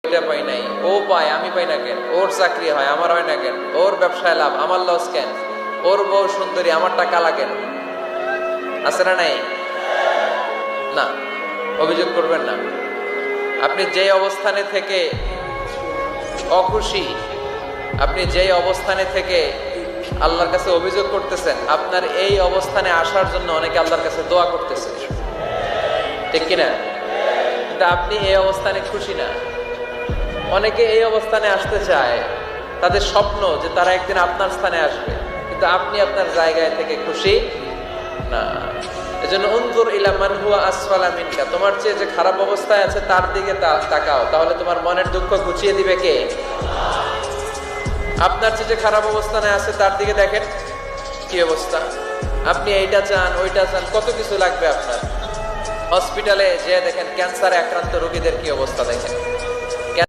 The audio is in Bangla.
এটা পাই নাই, ও পায় আমি পাই না কেন, ওর চাকরি হয় আমার হয় না কেন, ওর ব্যবসায় লাভ আমার লস কেন, ওর বউ সুন্দরী আমার টাকা লাগেন, আছে না নাই? না, অভিযোগ করবেন না। আপনি যে অবস্থানে থেকে অখুশি, আপনি যেই অবস্থানে থেকে আল্লাহর কাছে অভিযোগ করতেছেন, আপনার এই অবস্থানে আসার জন্য অনেকে আল্লাহর কাছে দোয়া করতেছে, ঠিক কিনা? কিন্তু আপনি এই অবস্থানে খুশি না। অনেকে এই অবস্থানে আসতে চায়, তাদের স্বপ্ন যে তারা একদিন আপনার স্থানে আসবে, কিন্তু আপনি আপনার জায়গায় থেকে খুশি না। এজন্য উনজুর ইলা মান হুয়া আসফালা মিনকা, তোমার চেয়ে যে খারাপ অবস্থায় আছে তার দিকে তাকাও, তাহলে তোমার মনের দুঃখ ঘুচিয়ে দিবে কে? আপনার চেয়ে যে খারাপ অবস্থানে আছে তার দিকে দেখেন কি অবস্থা। আপনি এইটা চান ওইটা চান, কত কিছু লাগবে আপনার। হসপিটালে যে দেখেন ক্যান্সারে আক্রান্ত রোগীদের কি অবস্থা দেখেন।